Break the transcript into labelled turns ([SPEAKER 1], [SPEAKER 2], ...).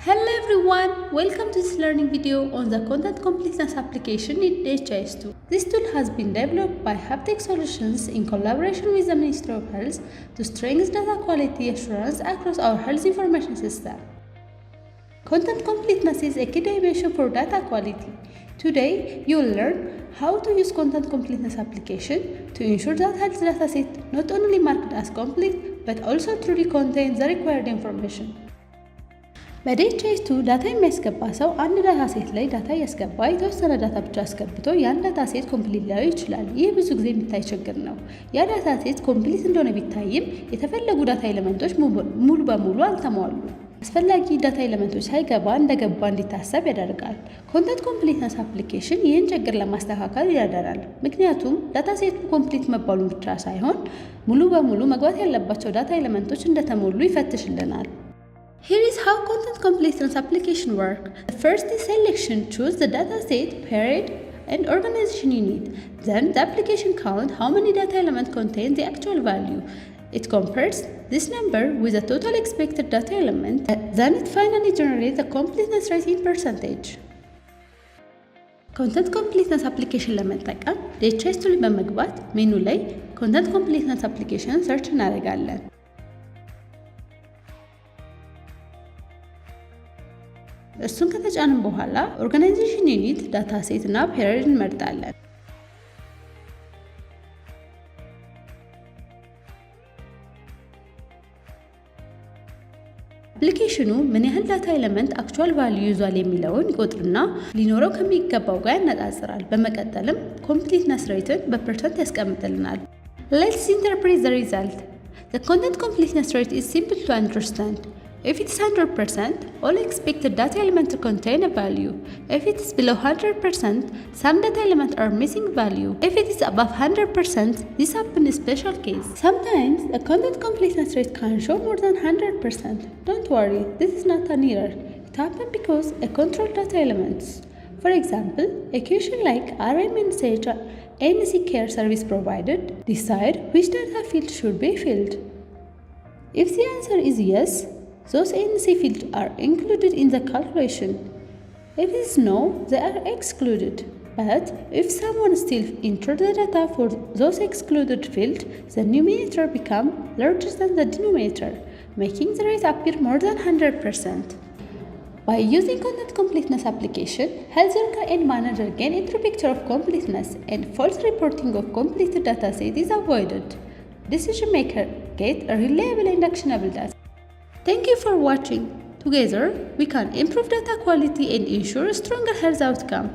[SPEAKER 1] Hello everyone, welcome to this learning video on the content completeness application in HIS2. This tool has been developed by Haptech Solutions in collaboration with the Ministry of Health to strengthen data quality assurance across our health information system. Content completeness is a key dimension for data quality. Today, you will learn how to use content completeness application to ensure that health dataset not only marked as complete but also truly contains the required information. በዲኤችኤስ2 ዳታ የሚያስገባ ሰው አንድ ዳታ ሴት ላይ ዳታ እያስገባ የተወሰነ ዳታ ብቻ አስገብቶ ያን ዳታ ሴት ኮምፕሊት ሊያዩ ይችላል። ይህ ብዙ ጊዜ የሚታይ ችግር ነው። ያ ዳታ ሴት ኮምፕሊት እንደሆነ ቢታይም የተፈለጉ ዳታ ኤሌመንቶች ሙሉ በሙሉ አልተሟሉ። አስፈላጊ ዳታ ኤሌመንቶች ሳይገባ እንደገባ እንዲታሰብ ያደርጋል። ኮንተንት ኮምፕሊትነስ አፕሊኬሽን ይህን ችግር ለማስተካከል ይረዳናል። ምክንያቱም ዳታ ሴቱ ኮምፕሊት መባሉን ብቻ ሳይሆን ሙሉ በሙሉ መግባት ያለባቸው ዳታ ኤሌመንቶች እንደተሞሉ ይፈትሽልናል። Here is how content completeness application work. The first is selection. Choose the dataset, period, and organization you need. Then the application count how many data element contain the actual value. It compares this number with the total expected data element. Then it finally generates the completeness rate in percentage. ኮንተንት ኮምፕሊትነስ አፕሊኬሽን ለመጠቀም ዲኤችኤስ2 ላይ በመግባት ሜኑ ላይ ኮንተንት ኮምፕሊትነስ አፕሊኬሽን ሰርች እናደርጋለን። እሱን ከተጫንን በኋላ ኦርጋናይዜሽን ዩኒት፣ ዳታ ሴት እና ፔሪድ እንመርጣለን። አፕሊኬሽኑ ምን ያህል ዳታ ኤሌመንት አክቹዋል ቫልዩ ይዟል የሚለውን ይቆጥርና ሊኖረው ከሚገባው ጋር ያነጻጽራል። በመቀጠልም ኮምፕሊትነስ ሬትን በፐርሰንት ያስቀምጥልናል። Let's interpret the result. The content completeness rate is simple to understand. If it is 100%, all expected data elements contain a value. If it is below 100%, some data elements are missing value. If it is above 100%, this happens in special case. Sometimes the content completeness rate can show more than 100%. Don't worry, this is not an error. It happens because a controlled data elements. For example, a question like RMNSH ANC care service provided decide which data field should be filled. If the answer is yes, those ANC fields are included in the calculation. If it is no, they are excluded. But if someone still entered the data for those excluded fields, the numerator becomes larger than the denominator, making the rate appear more than 100%. By using content completeness application, health worker and manager gain a true picture of completeness, and false reporting of completed dataset is avoided. Decision maker get a reliable and actionable data. Thank you for watching. Together, we can improve data quality and ensure a stronger health outcome.